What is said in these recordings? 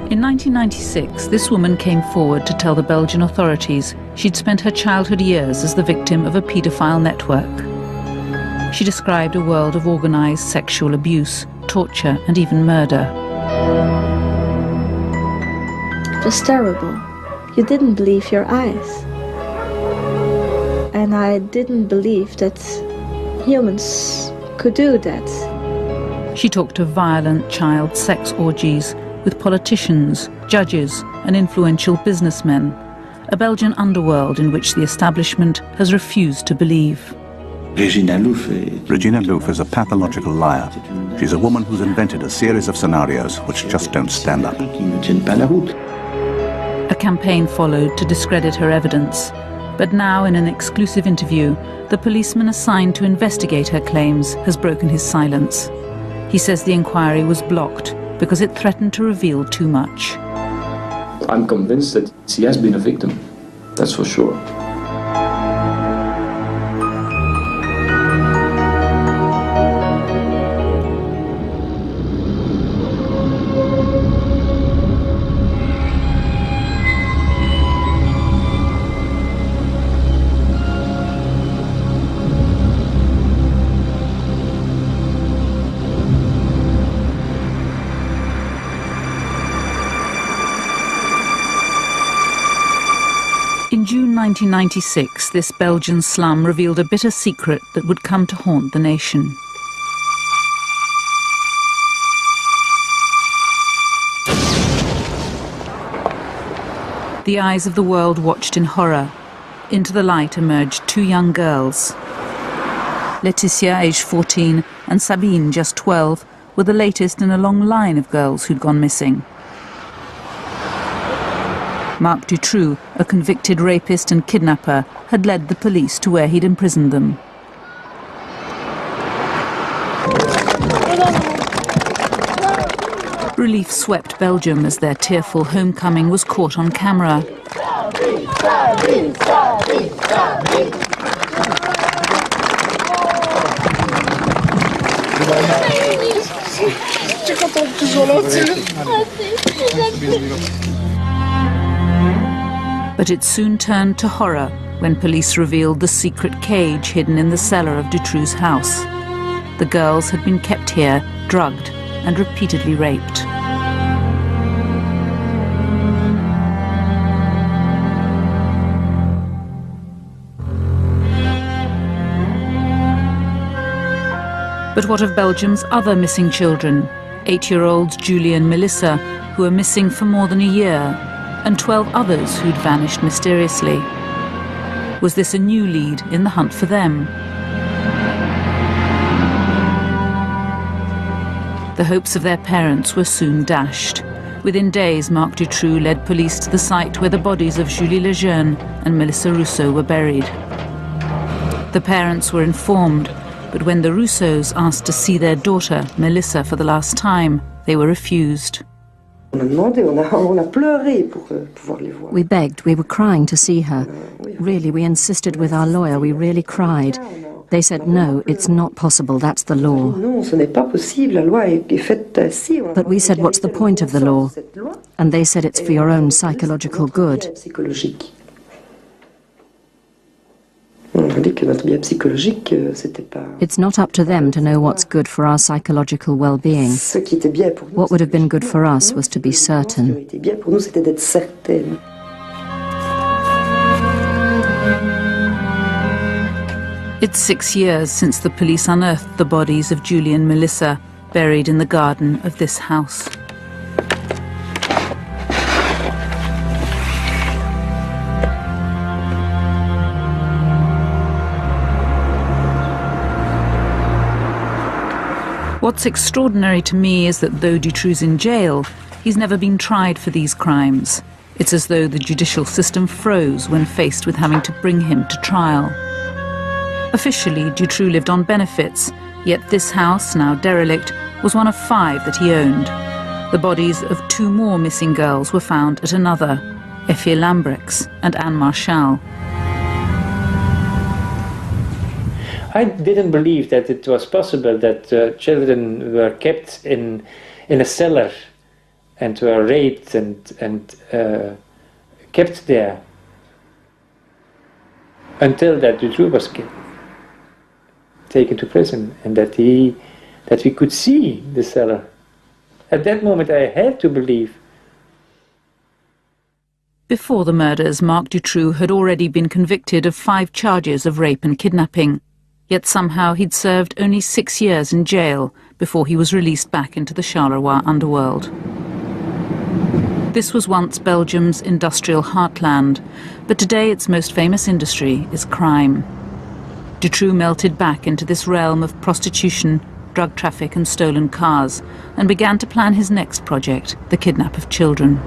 In 1996, this woman came forward to tell the Belgian authorities she'd spent her childhood years as the victim of a pedophile network. She described a world of organised sexual abuse, torture and even murder. It was terrible. You didn't believe your eyes. And I didn't believe that humans could do that. She talked of violent child sex orgies with politicians, judges and influential businessmen, a Belgian underworld in which the establishment has refused to believe. Regina Louf is a pathological liar. She's a woman who's invented a series of scenarios which just don't stand up. A campaign followed to discredit her evidence, but now in an exclusive interview, the policeman assigned to investigate her claims has broken his silence. He says the inquiry was blocked because it threatened to reveal too much. I'm convinced that she has been a victim, that's for sure. In June 1996, this Belgian slum revealed a bitter secret that would come to haunt the nation. The eyes of the world watched in horror. Into the light emerged two young girls. Laetitia, aged 14, and Sabine, just 12, were the latest in a long line of girls who'd gone missing. Marc Dutroux, a convicted rapist and kidnapper, had led the police to where he'd imprisoned them. Relief swept Belgium as their tearful homecoming was caught on camera. But it soon turned to horror when police revealed the secret cage hidden in the cellar of Dutroux's house. The girls had been kept here, drugged and repeatedly raped. But what of Belgium's other missing children? 8-year-olds Julie and Melissa, who are missing for more than a year, and 12 others who'd vanished mysteriously. Was this a new lead in the hunt for them? The hopes of their parents were soon dashed. Within days, Marc Dutroux led police to the site where the bodies of Julie Lejeune and Melissa Rousseau were buried. The parents were informed, but when the Rousseaus asked to see their daughter, Melissa, for the last time, they were refused. We begged, we were crying to see her. Really, we insisted with our lawyer, we really cried. They said, no, it's not possible, that's the law. But we said, what's the point of the law? And they said it's for your own psychological good. It's not up to them to know what's good for our psychological well-being. What would have been good for us was to be certain. It's 6 years since the police unearthed the bodies of Julie and Melissa, buried in the garden of this house. What's extraordinary to me is that though Dutroux's in jail, he's never been tried for these crimes. It's as though the judicial system froze when faced with having to bring him to trial. Officially, Dutroux lived on benefits, yet this house, now derelict, was one of 5 that he owned. The bodies of 2 more missing girls were found at another, Effie Lambrechts and Anne Marchal. I didn't believe that it was possible that children were kept in a cellar and were raped and kept there until that Dutroux was taken to prison, and that we could see the cellar. At that moment I had to believe. Before the murders, Marc Dutroux had already been convicted of 5 charges of rape and kidnapping. Yet somehow he'd served only 6 years in jail before he was released back into the Charleroi underworld. This was once Belgium's industrial heartland, but today its most famous industry is crime. Dutroux melted back into this realm of prostitution, drug traffic and stolen cars, and began to plan his next project, the kidnap of children.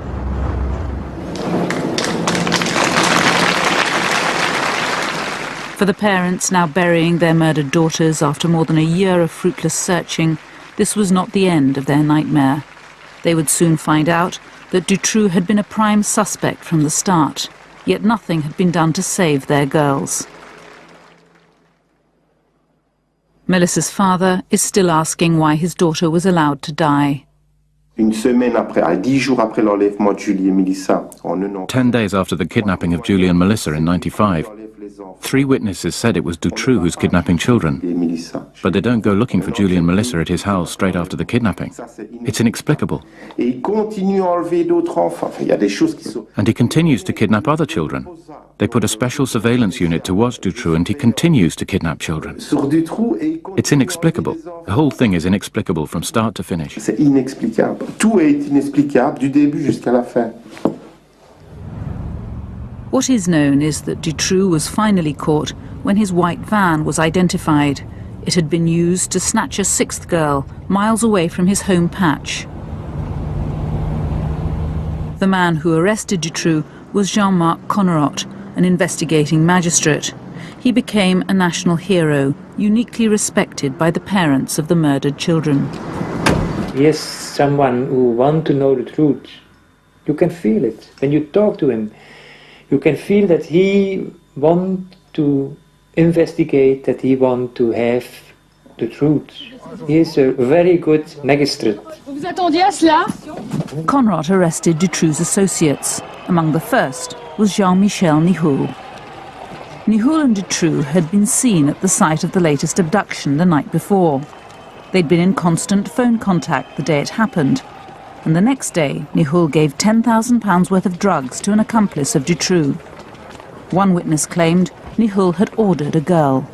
For the parents now burying their murdered daughters after more than a year of fruitless searching, this was not the end of their nightmare. They would soon find out that Dutroux had been a prime suspect from the start, yet nothing had been done to save their girls. Melissa's father is still asking why his daughter was allowed to die. 10 days after the kidnapping of Julie and Melissa in '95, 3 witnesses said it was Dutroux who's kidnapping children. But they don't go looking for Julie and Melissa at his house straight after the kidnapping. It's inexplicable. And he continues to kidnap other children. They put a special surveillance unit to watch Dutroux, and he continues to kidnap children. It's inexplicable. The whole thing is inexplicable from start to finish. What is known is that Dutroux was finally caught when his white van was identified. It had been used to snatch a 6th girl miles away from his home patch. The man who arrested Dutroux was Jean-Marc Connerot, an investigating magistrate. He became a national hero, uniquely respected by the parents of the murdered children. He is someone who wants to know the truth. You can feel it when you talk to him. You can feel that he wants to investigate, that he wants to have the truth. He is a very good magistrate. Connerot arrested Dutroux's associates. Among the first was Jean-Michel Nihoul. Nihoul and Dutroux had been seen at the site of the latest abduction the night before. They'd been in constant phone contact the day it happened. And the next day, Nihoul gave £10,000 worth of drugs to an accomplice of Dutroux. One witness claimed Nihoul had ordered a girl.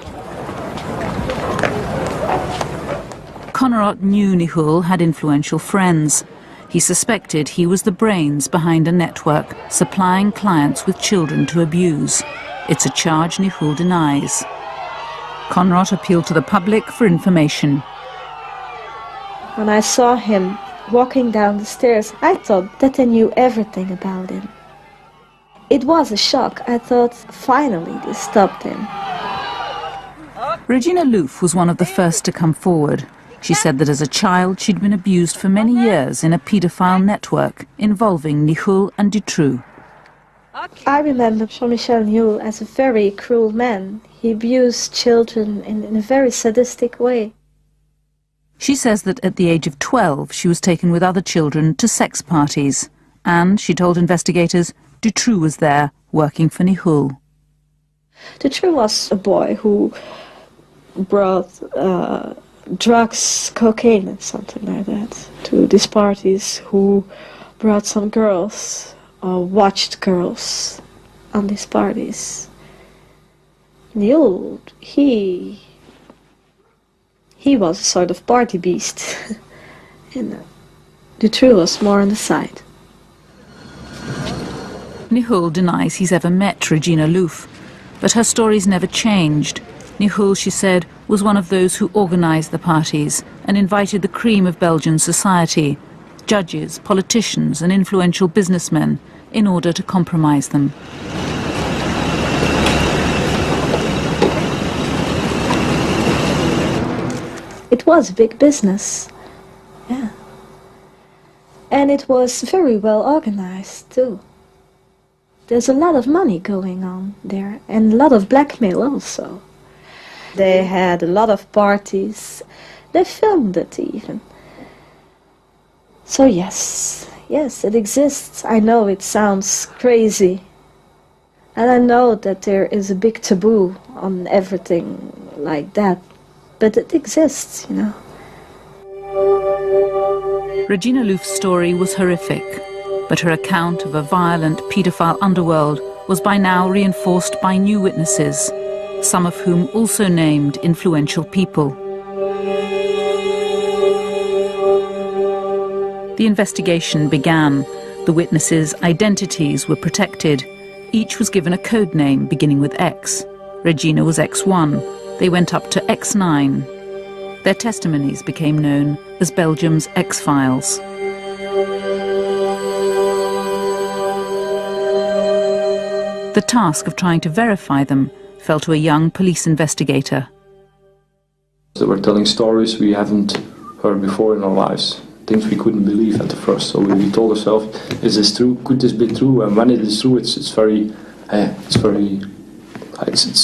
Connerot knew Nihoul had influential friends. He suspected he was the brains behind a network supplying clients with children to abuse. It's a charge Nihoul denies. Connerot appealed to the public for information. When I saw him walking down the stairs, I thought that I knew everything about him. It was a shock. I thought, finally, they stopped him. Regina Louf was one of the first to come forward. She said that as a child she'd been abused for many years in a pedophile network involving Nihoul and Dutroux. I remember Jean-Michel Nihoul as a very cruel man. He abused children in a very sadistic way. She says that at the age of 12 she was taken with other children to sex parties, and, she told investigators, Dutroux was there working for Nihoul. Dutroux was a boy who brought drugs, cocaine and something like that to these parties, who brought some girls or watched girls on these parties. Nihoul, he was a sort of party beast. And Dutroux was more on the side. Nihoul denies he's ever met Regina Louf, but her stories never changed. Nihoul, she said, was one of those who organised the parties and invited the cream of Belgian society, judges, politicians and influential businessmen, in order to compromise them. It was big business, yeah. And it was very well organized, too. There's a lot of money going on there, and a lot of blackmail also. They had a lot of parties. They filmed it even. So yes, Yes, it exists. I know it sounds crazy. And I know that there is a big taboo on everything like that. But it exists, you know. Regina Louf's story was horrific, but her account of a violent pedophile underworld was by now reinforced by new witnesses, some of whom also named influential people. The investigation began. The witnesses' identities were protected. Each was given a code name beginning with X. Regina was X1. They went up to X9. Their testimonies became known as Belgium's X-Files. The task of trying to verify them fell to a young police investigator. They were telling stories we haven't heard before in our lives, things we couldn't believe at the first. So we told ourselves, is this true? Could this be true? And when it is true, it's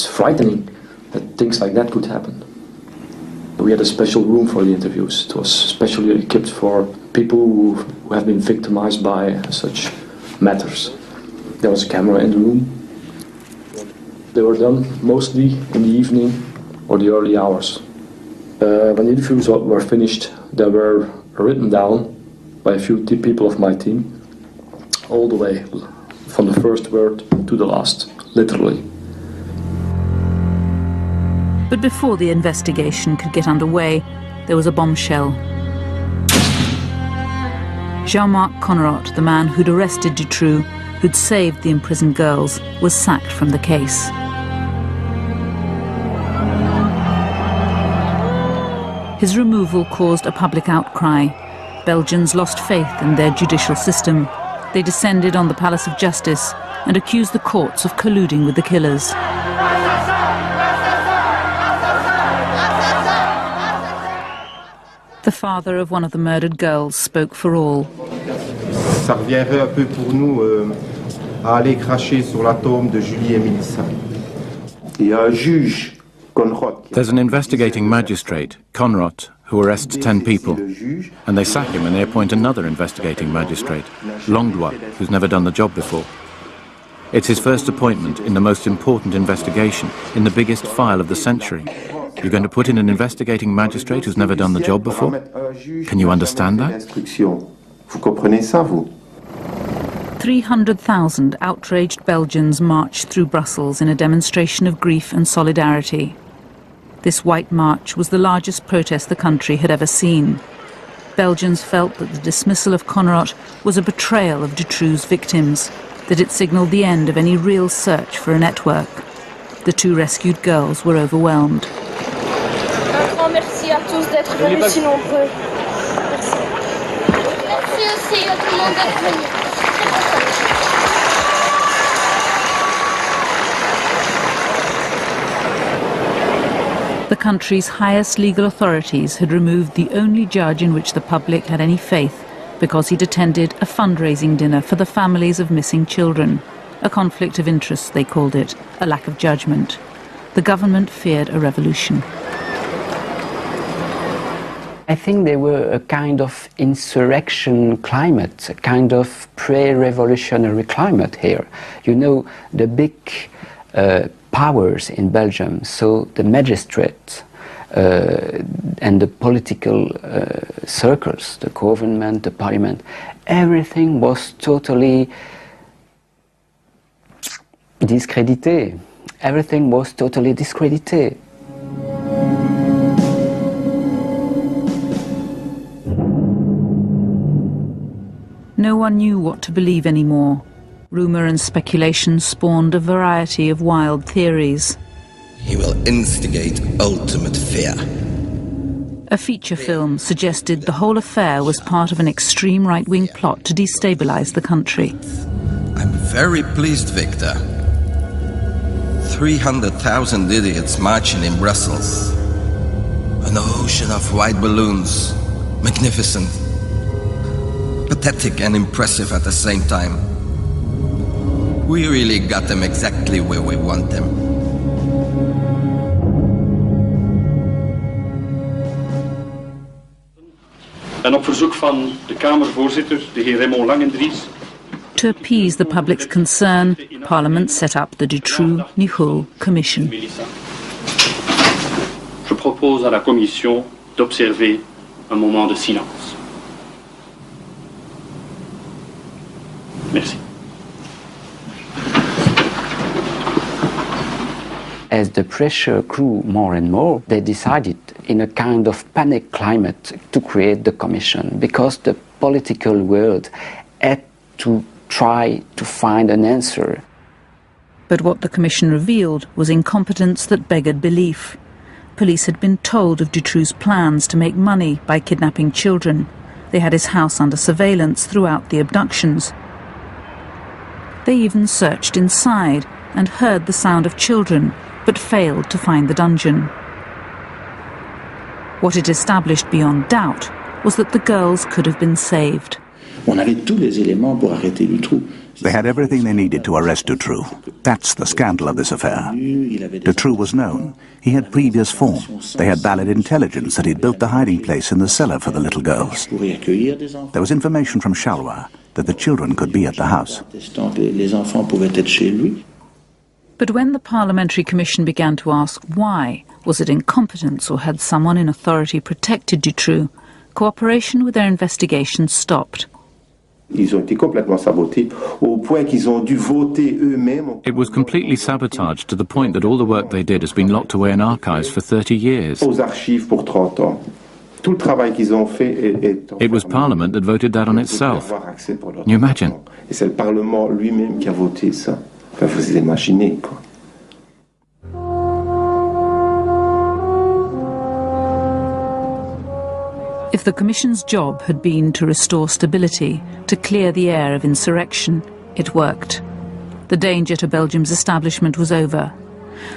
frightening that things like that could happen. We had a special room for the interviews. It was specially equipped for people who have been victimized by such matters. There was a camera in the room. They were done mostly in the evening or the early hours. When the interviews were finished, they were written down by a few people of my team, all the way from the first word to the last, literally. But before the investigation could get underway, there was a bombshell. Jean-Marc Connerotte, the man who'd arrested Dutroux, who'd saved the imprisoned girls, was sacked from the case. His removal caused a public outcry. Belgians lost faith in their judicial system. They descended on the Palace of Justice and accused the courts of colluding with the killers. The father of one of the murdered girls spoke for all. Ça reviendrait un peu pour nous à aller cracher sur la tombe de Julie et Mélissa. Il y a un juge. There's an investigating magistrate, Connerotte, who arrests 10 people, and they sack him and they appoint another investigating magistrate, Langlois, who's never done the job before. It's his first appointment in the most important investigation, in the biggest file of the century. You're going to put in an investigating magistrate who's never done the job before? Can you understand that? 300,000 outraged Belgians marched through Brussels in a demonstration of grief and solidarity. This white march was the largest protest the country had ever seen. Belgians felt that the dismissal of Connerotte was a betrayal of Dutroux's victims, that it signalled the end of any real search for a network. The two rescued girls were overwhelmed. Un grand merci à tous d'être venus si nombreux. Merci. Merci aussi à tout le monde d'être venu. The country's highest legal authorities had removed the only judge in which the public had any faith because he'd attended a fundraising dinner for the families of missing children. A conflict of interest, they called it, a lack of judgment. The government feared a revolution. I think there were a kind of insurrection climate, a kind of pre-revolutionary climate here. You know, the big powers in Belgium, so the magistrates and the political circles, the government, the parliament, everything was totally discredited. Everything was totally discredited. No one knew what to believe anymore. Rumour and speculation spawned a variety of wild theories. He will instigate ultimate fear. A feature film suggested the whole affair was part of an extreme right-wing plot to destabilise the country. I'm very pleased, Victor. 300,000 idiots marching in Brussels. An ocean of white balloons. Magnificent. Pathetic and impressive at the same time. We really got them exactly where we want them. En op verzoek van de Kamervoorzitter, de heer Raymond Langendries. To appease the public's concern, Parliament set up the Dutroux-Nichoul Commission. Je propose à la Commission d'observer un moment de silence. Merci. As the pressure grew more and more, they decided in a kind of panic climate to create the commission because the political world had to try to find an answer. But what the commission revealed was incompetence that beggared belief. Police had been told of Dutroux's plans to make money by kidnapping children. They had his house under surveillance throughout the abductions. They even searched inside and heard the sound of children, but failed to find the dungeon. What it established beyond doubt was that the girls could have been saved. They had everything they needed to arrest Dutroux. That's the scandal of this affair. Dutroux was known. He had previous form. They had valid intelligence that he'd built the hiding place in the cellar for the little girls. There was information from Charleroi that the children could be at the house. But when the Parliamentary Commission began to ask why, was it incompetence or had someone in authority protected Dutroux, cooperation with their investigation stopped. It was completely sabotaged to the point that all the work they did has been locked away in archives for 30 years. It was Parliament that voted that on itself. Can you imagine? If the Commission's job had been to restore stability, to clear the air of insurrection, it worked. The danger to Belgium's establishment was over.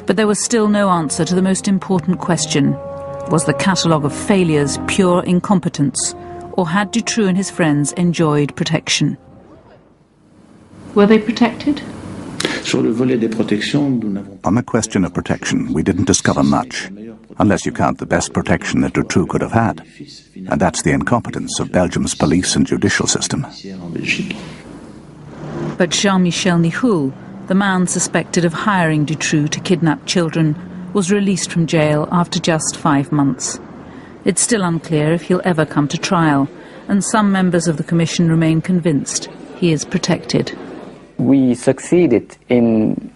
But there was still no answer to the most important question. Was the catalogue of failures pure incompetence, or had Dutroux and his friends enjoyed protection? Were they protected? On the question of protection, we didn't discover much, unless you count the best protection that Dutroux could have had. And that's the incompetence of Belgium's police and judicial system. But Jean-Michel Nichoul, the man suspected of hiring Dutroux to kidnap children, was released from jail after just 5 months. It's still unclear if he'll ever come to trial, and some members of the Commission remain convinced he is protected. We succeeded in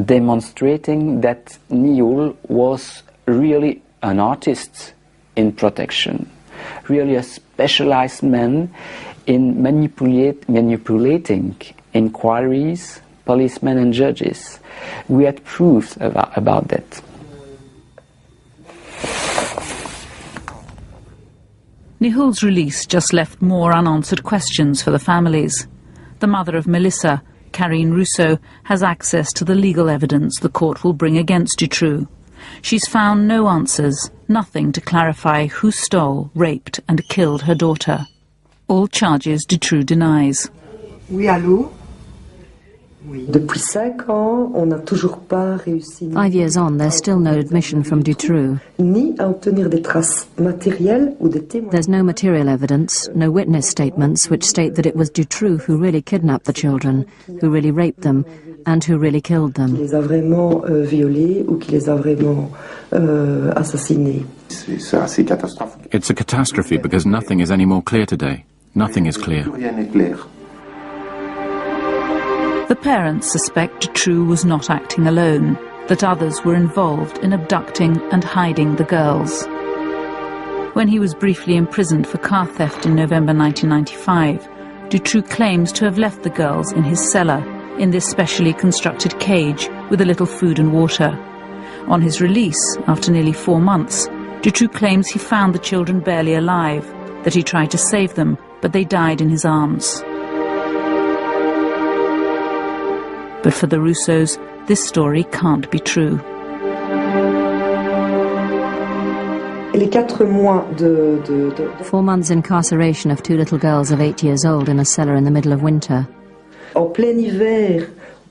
demonstrating that Nichoul was really an artist in protection, really a specialized man in manipulating inquiries, policemen and judges. We had proofs about that. Nichoul's release just left more unanswered questions for the families. The mother of Melissa, Karine Rousseau, has access to the legal evidence the court will bring against Dutroux. She's found no answers, nothing to clarify who stole, raped and killed her daughter. All charges Dutroux denies. Oui, allô? 5 years on, there's still no admission from Dutroux. There's no material evidence, no witness statements which state that it was Dutroux who really kidnapped the children, who really raped them, and who really killed them. It's a catastrophe because nothing is any more clear today. Nothing is clear. The parents suspect Dutroux was not acting alone, that others were involved in abducting and hiding the girls. When he was briefly imprisoned for car theft in November 1995, Dutroux claims to have left the girls in his cellar, in this specially constructed cage with a little food and water. On his release, after nearly 4 months, Dutroux claims he found the children barely alive, that he tried to save them, but they died in his arms. But for the Rousseaus, this story can't be true. 4 months incarceration of 2 little girls of 8 years old in a cellar in the middle of winter.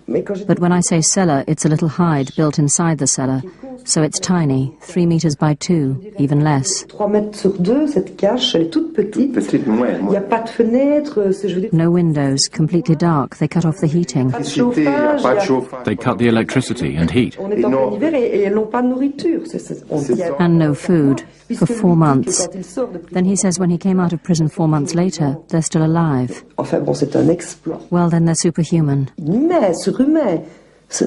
But when I say cellar, it's a little hide built inside the cellar, so it's tiny, 3 meters by 2, even less. 3 mètres sur 2, cette cache, elle est toute petite. Il n'y a pas de fenêtre. No windows, completely dark. They cut off the heating. They cut the electricity and heat. On est en plein hiver et elles n'ont pas de nourriture. And no food, for 4 months. Then he says when he came out of prison 4 months later, they're still alive. Enfin bon, c'est un exploit. Well, then they're superhuman. Humain, surhumain.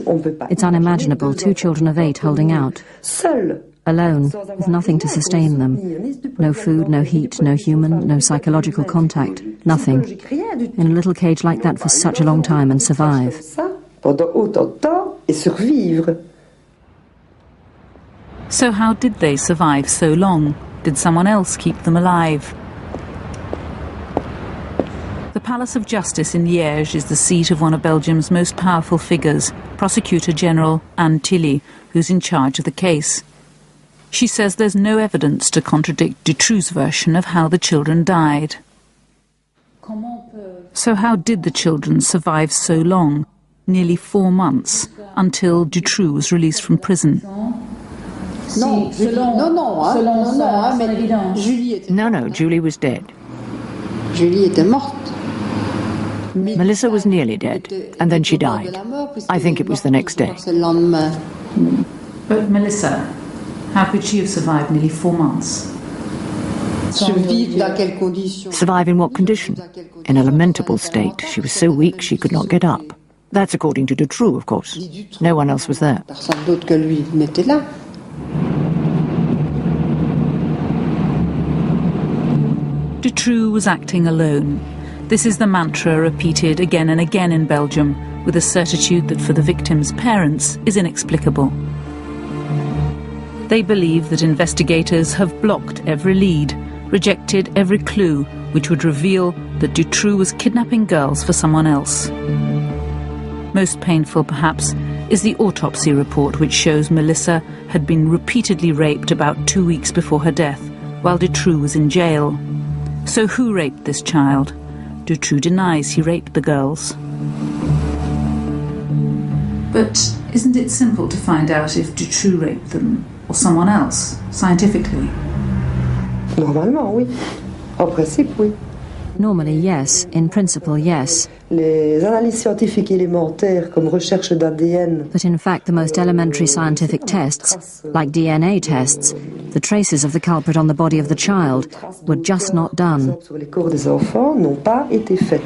On peut pas. It's unimaginable, 2 children of 8 holding out. Seuls. Alone, with nothing to sustain them. No food, no heat, no human, no psychological contact, nothing. In a little cage like that for such a long time and survive. Pendant autant de temps et survivre. So how did they survive so long? Did someone else keep them alive? The Palace of Justice in Liège is the seat of one of Belgium's most powerful figures, Prosecutor General Anne Tilly, who's in charge of the case. She says there's no evidence to contradict Dutroux's version of how the children died. So how did the children survive so long, nearly 4 months, until Dutroux was released from prison? No, Julie was dead. Julie était morte. Melissa was nearly dead, and then she died. I think it was the next day. But Melissa, how could she have survived nearly 4 months? Survive in what condition? In a lamentable state. She was so weak she could not get up. That's according to Dutroux, of course. No one else was there. Dutroux was acting alone. This is the mantra repeated again and again in Belgium, with a certitude that for the victims' parents is inexplicable. They believe that investigators have blocked every lead, rejected every clue which would reveal that Dutroux was kidnapping girls for someone else. Most painful, perhaps, is the autopsy report which shows Melissa had been repeatedly raped about 2 weeks before her death, while Dutroux was in jail. So who raped this child? Dutroux denies he raped the girls. But isn't it simple to find out if Dutroux raped them or someone else, scientifically? Normalement, oui. En principe, oui. Normally, yes. In principle, yes. Les analyses scientifiques élémentaires comme recherche d'ADN. But in fact, the most elementary scientific tests, like DNA tests, the traces of the culprit on the body of the child, were just not done. Sur les corps des enfants n'ont pas été faits.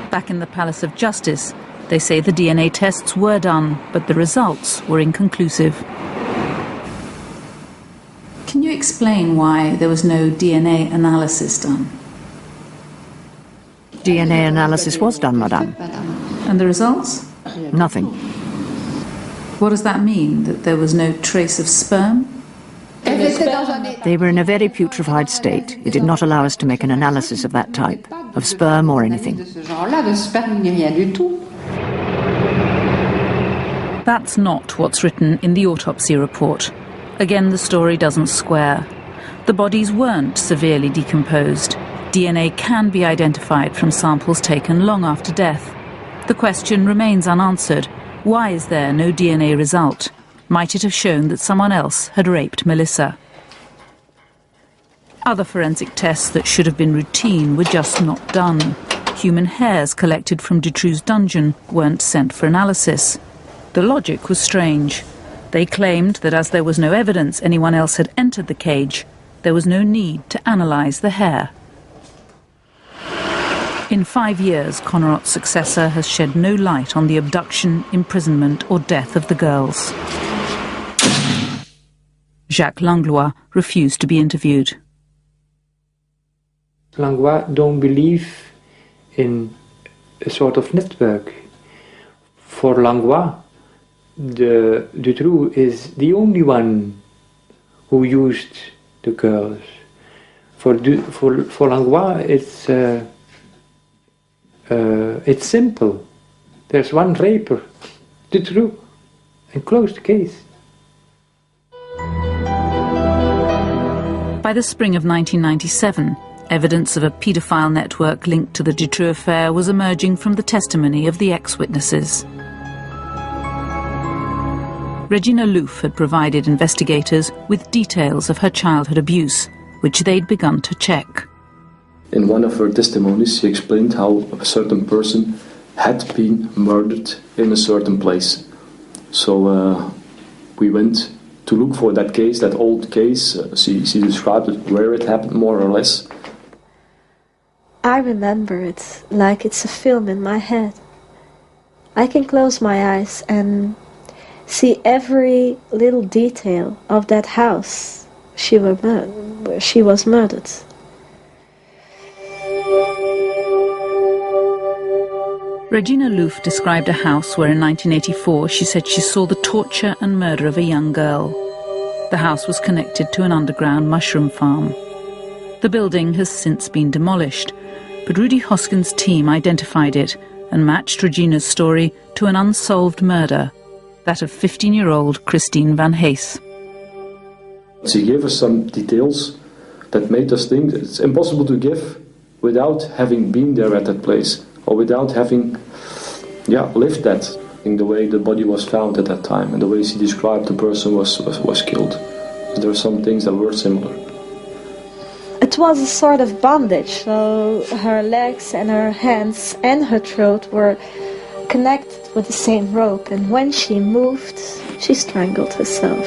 Back in the Palace of Justice, they say the DNA tests were done, but the results were inconclusive. Can you explain why there was no DNA analysis done? DNA analysis was done, madame. And the results? Nothing. What does that mean, that there was no trace of sperm? They were in a very putrefied state. It did not allow us to make an analysis of that type, of sperm or anything. That's not what's written in the autopsy report. Again, the story doesn't square. The bodies weren't severely decomposed. DNA can be identified from samples taken long after death. The question remains unanswered. Why is there no DNA result? Might it have shown that someone else had raped Melissa? Other forensic tests that should have been routine were just not done. Human hairs collected from Dutroux's dungeon weren't sent for analysis. The logic was strange. They claimed that as there was no evidence anyone else had entered the cage, there was no need to analyse the hair. In 5 years, Connerott's successor has shed no light on the abduction, imprisonment or death of the girls. Jacques Langlois refused to be interviewed. Langlois don't believe in a sort of network. For Langlois, Dutroux is the only one who used the girls. For Langlois, it's simple. There's one raper, Dutroux, and close the case. By the spring of 1997, Evidence of a paedophile network linked to the Dutroux affair was emerging from the testimony of the ex-witnesses. Regina Louf had provided investigators with details of her childhood abuse, which they'd begun to check. In one of her testimonies, she explained how a certain person had been murdered in a certain place. So we went to look for that case, that old case. She described it, where it happened, more or less. I remember it like it's a film in my head. I can close my eyes and see every little detail of that house where she was murdered. Regina Louf described a house where in 1984 she said she saw the torture and murder of a young girl. The house was connected to an underground mushroom farm. The building has since been demolished, but Rudy Hoskin's team identified it and matched Regina's story to an unsolved murder, that of 15-year-old Christine Van Hees. She gave us some details that made us think that it's impossible to give without having been there at that place, or without having lived that, in the way the body was found at that time and the way she described the person was killed. There were some things that were similar. It was a sort of bondage, so her legs and her hands and her throat were connected with the same rope, and when she moved, she strangled herself,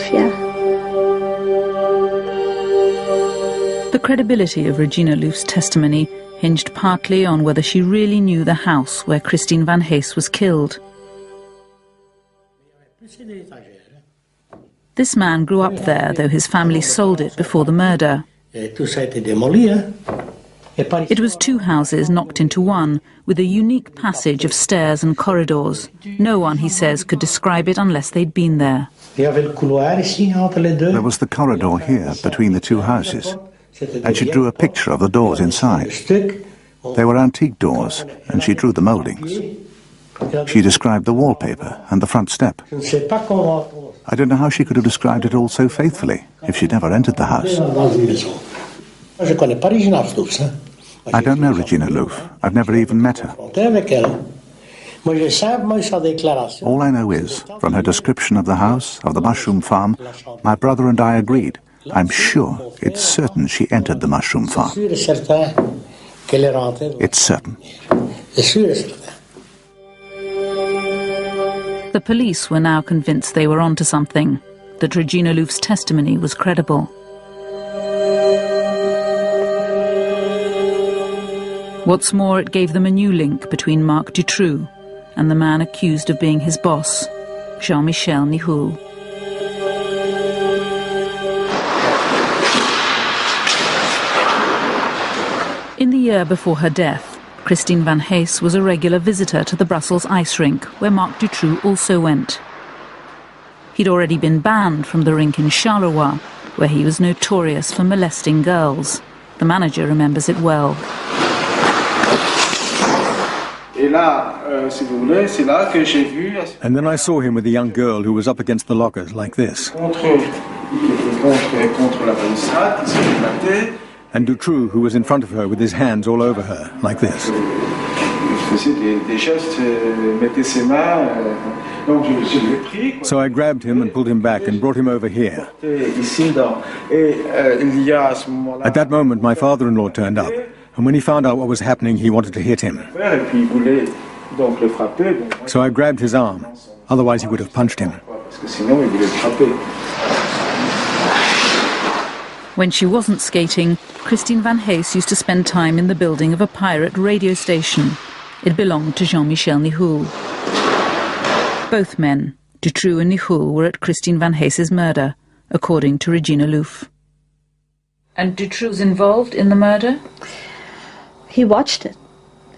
The credibility of Regina Louf's testimony hinged partly on whether she really knew the house where Christine Van Hees was killed. This man grew up there, though his family sold it before the murder. It was two houses knocked into one, with a unique passage of stairs and corridors. No one, he says, could describe it unless they'd been there. There was the corridor here between the two houses, and she drew a picture of the doors inside. They were antique doors, and she drew the mouldings. She described the wallpaper and the front step. I don't know how she could have described it all so faithfully if she'd never entered the house. I don't know Regina Louf. I've never even met her. All I know is, from her description of the house, of the mushroom farm, my brother and I agreed. I'm sure, it's certain she entered the mushroom farm. It's certain. The police were now convinced they were onto something, that Regina Louf's testimony was credible. What's more, it gave them a new link between Marc Dutroux and the man accused of being his boss, Jean-Michel Nihoul. In the year before her death, Christine Van Hees was a regular visitor to the Brussels ice rink, where Marc Dutroux also went. He'd already been banned from the rink in Charleroi, where he was notorious for molesting girls. The manager remembers it well. And then I saw him with a young girl who was up against the lockers like this. And Dutroux, who was in front of her with his hands all over her, like this. So I grabbed him and pulled him back and brought him over here. At that moment, my father-in-law turned up, and when he found out what was happening, he wanted to hit him. So I grabbed his arm, otherwise he would have punched him. When she wasn't skating, Christine Van Hees used to spend time in the building of a pirate radio station. It belonged to Jean-Michel Nihoul. Both men, Dutroux and Nihoul, were at Christine Van Hees's murder, according to Regina Louf. And Dutroux's involved in the murder? He watched it,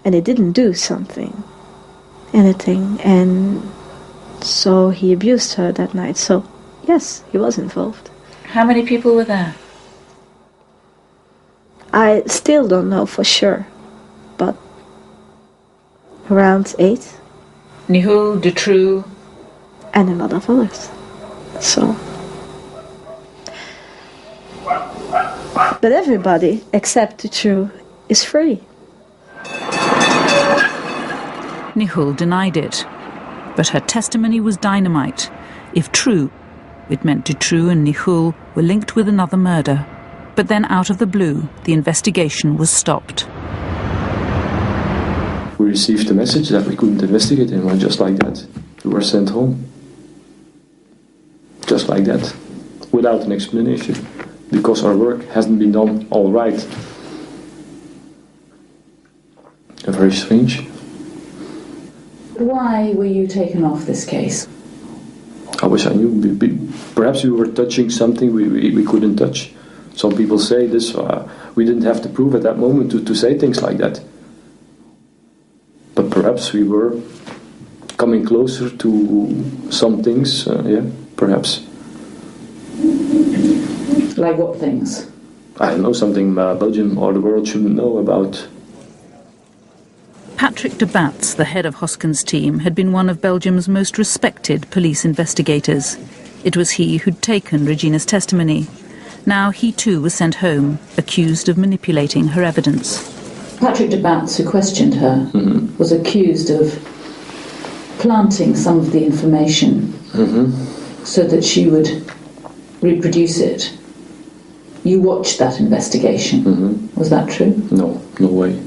and he didn't do anything, and so he abused her that night. So, yes, he was involved. How many people were there? I still don't know for sure, but around 8. Nihoul, Dutroux, and a lot of others. So. But everybody, except Dutroux, is free. Nihul denied it, but her testimony was dynamite. If true, it meant Dutroux and Nihul were linked with another murder. But then out of the blue, the investigation was stopped. We received a message that we couldn't investigate anymore, just like that. We were sent home. Just like that, without an explanation, because our work hasn't been done all right. Very strange. Why were you taken off this case? I wish I knew. Perhaps we were touching something we couldn't touch. Some people say this, we didn't have to prove at that moment to say things like that. But perhaps we were coming closer to some things, yeah, perhaps. Like what things? I don't know, something Belgium or the world shouldn't know about. Patrick de Batz, the head of Hosken's team, had been one of Belgium's most respected police investigators. It was he who'd taken Regina's testimony. Now he too was sent home, accused of manipulating her evidence. Patrick de Batz, who questioned her, was accused of planting some of the information so that she would reproduce it. You watched that investigation. Was that true? No, no way.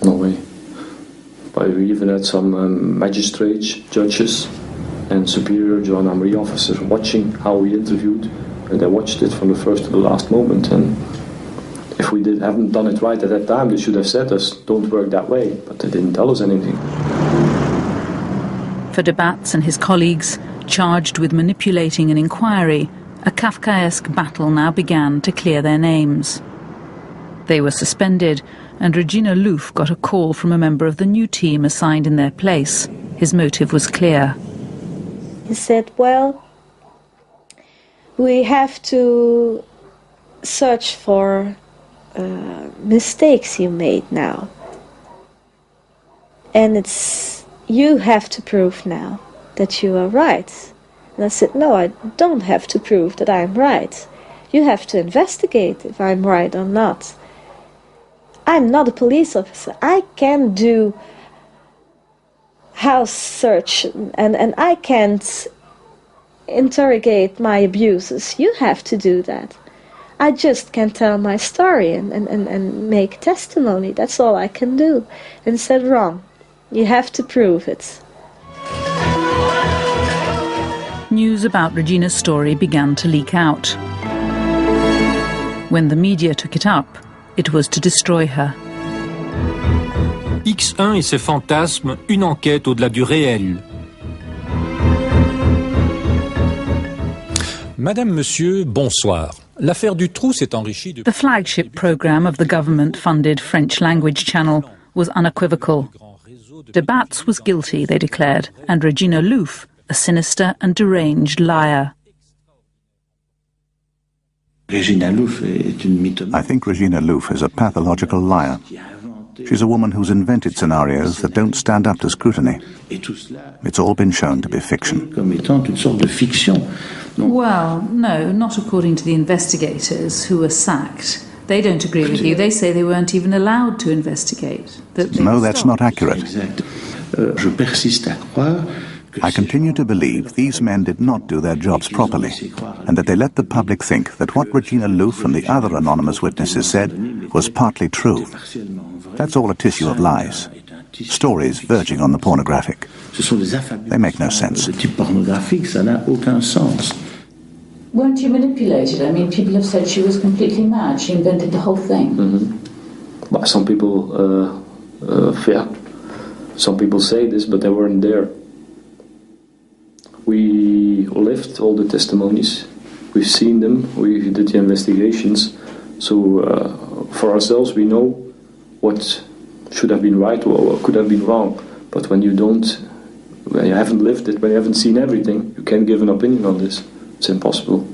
No way. But we even had some magistrates, judges, and superior gendarmerie officers watching how we interviewed, and they watched it from the first to the last moment. And if we haven't done it right at that time, they should have said us, don't work that way, but they didn't tell us anything. For de Batz and his colleagues, charged with manipulating an inquiry, a Kafkaesque battle now began to clear their names. They were suspended, and Regina Louf got a call from a member of the new team assigned in their place. His motive was clear. He said, well, we have to search for mistakes you made now. And you have to prove now that you are right. And I said, no, I don't have to prove that I'm right. You have to investigate if I'm right or not. I'm not a police officer. I can do house search and I can't interrogate my abusers. You have to do that. I just can tell my story and make testimony. That's all I can do. And he said, wrong. You have to prove it. News about Regina's story began to leak out. When the media took it up, it was to destroy her. X1 et ses fantasmes, une enquête au-delà du réel. Madame, Monsieur, bonsoir. L'affaire Dutroux s'est enrichie de... The flagship programme of the government-funded French language channel was unequivocal. De Batz was guilty, they declared, and Regina Louf a sinister and deranged liar. I think Regina Louf is a pathological liar. She's a woman who's invented scenarios that don't stand up to scrutiny. It's all been shown to be fiction. Well, no, not according to the investigators who were sacked. They don't agree with you. They say they weren't even allowed to investigate. No, that's not accurate. I continue to believe these men did not do their jobs properly, and that they let the public think that what Regina Louf and the other anonymous witnesses said was partly true. That's all a tissue of lies. Stories verging on the pornographic. They make no sense. Weren't you manipulated? I mean, people have said she was completely mad. She invented the whole thing. But some people, some people say this, but they weren't there. We lived all the testimonies. We've seen them. We did the investigations. So for ourselves, we know what should have been right or what could have been wrong. But when you haven't lived it, when you haven't seen everything, you can't give an opinion on this. It's impossible.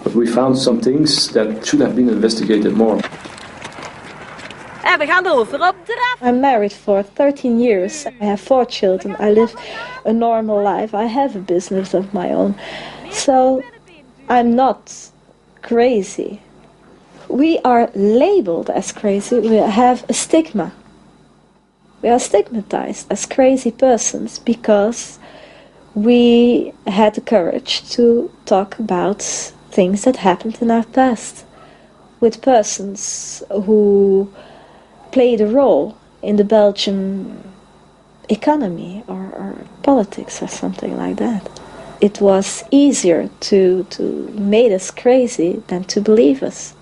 But we found some things that should have been investigated more. I'm married for 13 years. I have 4 children. I live a normal life. I have a business of my own. So I'm not crazy. We are labeled as crazy. We have a stigma. We are stigmatized as crazy persons because we had the courage to talk about things that happened in our past with persons who played a role in the Belgian economy or politics or something like that. It was easier to make us crazy than to believe us.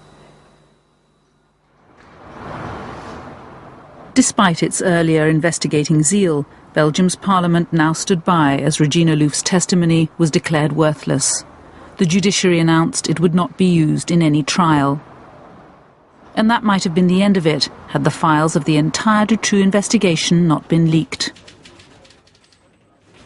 Despite its earlier investigating zeal, Belgium's parliament now stood by as Regina Louf's testimony was declared worthless. The judiciary announced it would not be used in any trial. And that might have been the end of it had the files of the entire Dutroux investigation not been leaked.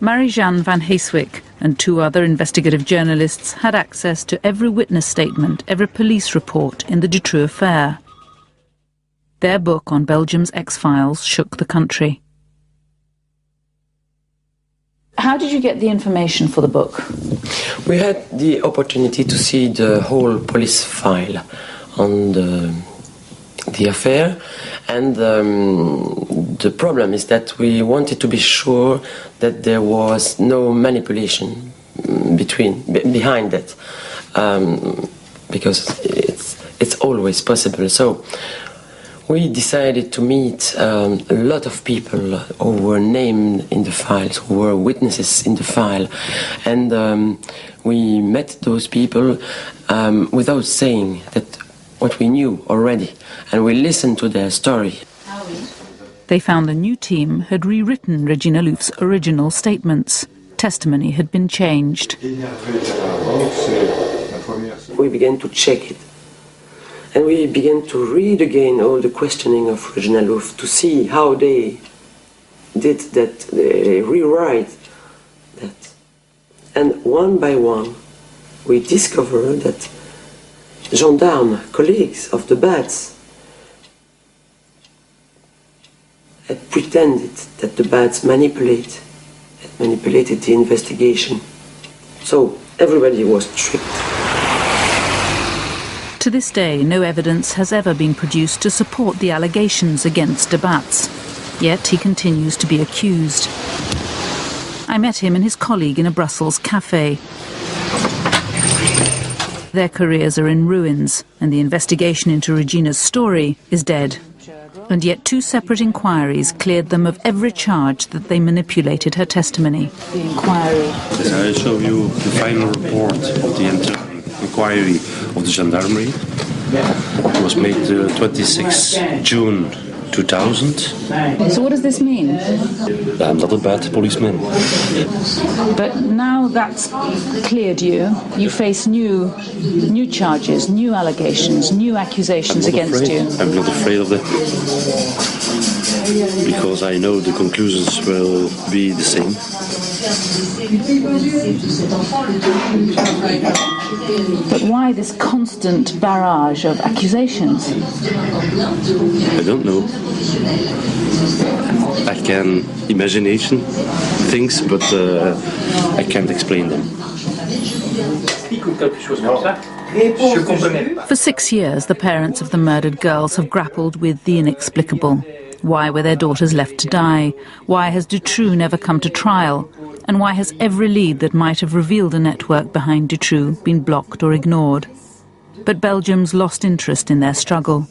Marie-Jeanne van Heeswijk and 2 other investigative journalists had access to every witness statement, every police report in the Dutroux affair. Their book on Belgium's X-Files shook the country. How did you get the information for the book? We had the opportunity to see the whole police file on the affair, and the problem is that we wanted to be sure that there was no manipulation behind that, because it's always possible. So we decided to meet a lot of people who were named in the files, who were witnesses in the file, and we met those people without saying that what we knew already, and we listened to their story. They found the new team had rewritten Regina Louf's original statements. Testimony had been changed. We began to check it, and we began to read again all the questioning of Regina Louf to see how they did that, they rewrite that. And one by one, we discovered that gendarme colleagues of the Bats had pretended that the Bats manipulated the investigation. So everybody was tricked. To this day, no evidence has ever been produced to support the allegations against de Bats. Yet he continues to be accused. I met him and his colleague in a Brussels cafe. Their careers are in ruins, and the investigation into Regina's story is dead. And yet 2 separate inquiries cleared them of every charge that they manipulated her testimony. The inquiry. Yes, I show you the final report of the inquiry of the gendarmerie. It was made 26 June 2000. So what does this mean? I'm not a bad policeman. But now that's cleared you. You face new charges, new allegations, new accusations against you. I'm not afraid of that. Because I know the conclusions will be the same. But why this constant barrage of accusations? I don't know. I can imagination things, but I can't explain them. For 6 years, the parents of the murdered girls have grappled with the inexplicable. Why were their daughters left to die? Why has Dutroux never come to trial? And why has every lead that might have revealed a network behind Dutroux been blocked or ignored? But Belgium's lost interest in their struggle.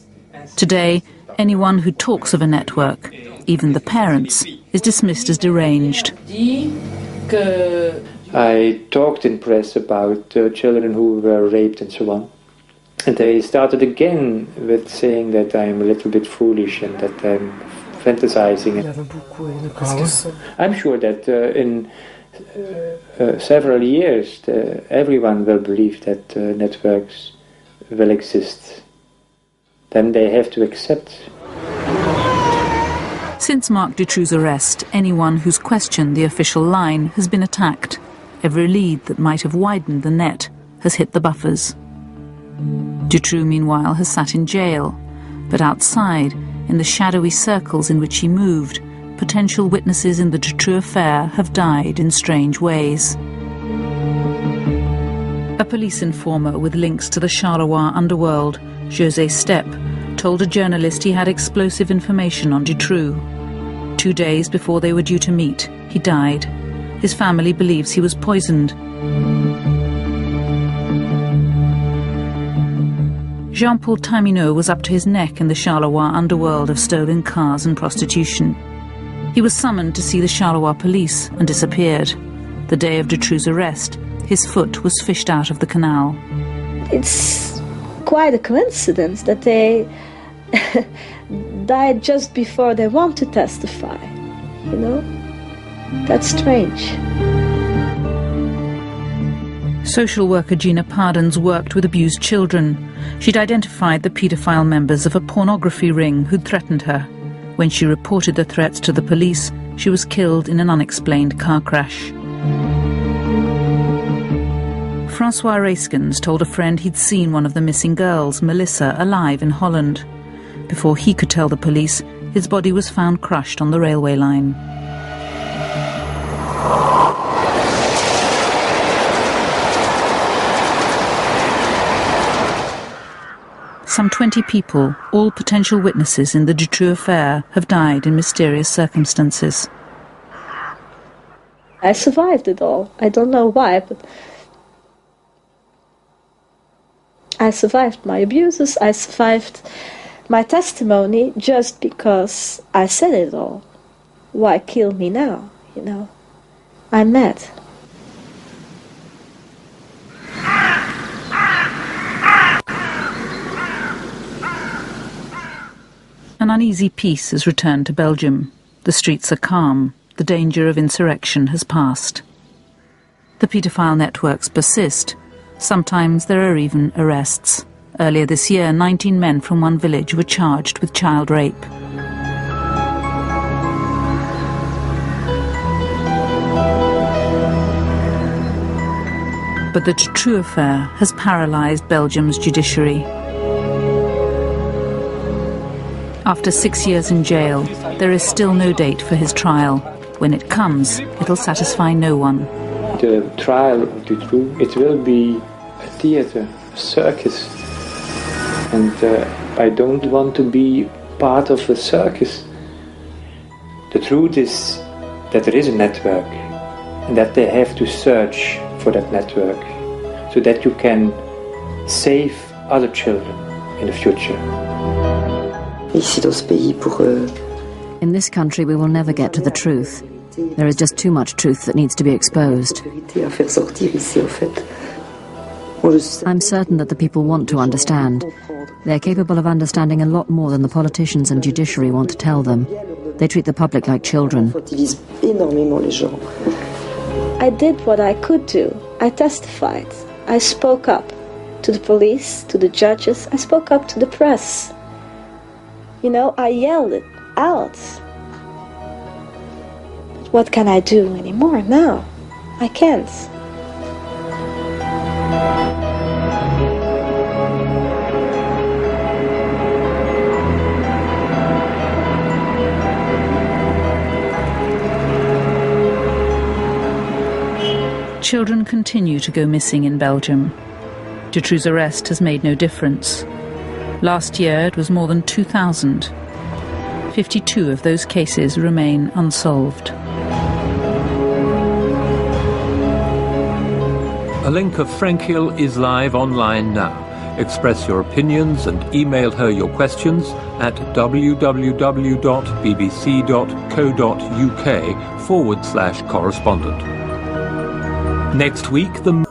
Today, anyone who talks of a network, even the parents, is dismissed as deranged. I talked in press about children who were raped and so on. And they started again with saying that I'm a little bit foolish and that I'm fantasizing. I'm sure that in several years everyone will believe that networks will exist. Then they have to accept. Since Marc Dutroux's arrest, anyone who's questioned the official line has been attacked. Every lead that might have widened the net has hit the buffers. Dutroux, meanwhile, has sat in jail. But outside, in the shadowy circles in which he moved, potential witnesses in the Dutroux affair have died in strange ways. A police informer with links to the Charleroi underworld, José Stepp, told a journalist he had explosive information on Dutroux. 2 days before they were due to meet, he died. His family believes he was poisoned. Jean-Paul Taminot was up to his neck in the Charleroi underworld of stolen cars and prostitution. He was summoned to see the Charleroi police and disappeared. The day of Dutroux's arrest, his foot was fished out of the canal. It's quite a coincidence that they died just before they want to testify, you know? That's strange. Social worker Gina Pardens worked with abused children. She'd identified the paedophile members of a pornography ring who'd threatened her. When she reported the threats to the police, she was killed in an unexplained car crash. Francois Reiskens told a friend he'd seen one of the missing girls, Melissa, alive in Holland. Before he could tell the police, his body was found crushed on the railway line. Some 20 people, all potential witnesses in the Dutroux affair, have died in mysterious circumstances. I survived it all. I don't know why, but I survived my abuses, I survived my testimony just because I said it all. Why kill me now, you know? I'm mad. An uneasy peace has returned to Belgium. The streets are calm. The danger of insurrection has passed. The paedophile networks persist. Sometimes there are even arrests. Earlier this year, 19 men from one village were charged with child rape. But the Dutroux affair has paralysed Belgium's judiciary. After 6 years in jail, there is still no date for his trial. When it comes, it'll satisfy no one. The trial of Dutroux, it will be a theatre, a circus. And I don't want to be part of a circus. The truth is that there is a network and that they have to search for that network so that you can save other children in the future. In this country, we will never get to the truth. There is just too much truth that needs to be exposed. I'm certain that the people want to understand. They're capable of understanding a lot more than the politicians and judiciary want to tell them. They treat the public like children. I did what I could do. I testified. I spoke up to the police, to the judges. I spoke up to the press. You know, I yelled it out. What can I do anymore now? I can't. Children continue to go missing in Belgium. Dutroux's arrest has made no difference. Last year it was more than 2,000. 52 of those cases remain unsolved. A link of Frenkiel is live online now. Express your opinions and email her your questions at www.bbc.co.uk/correspondent. Next week, the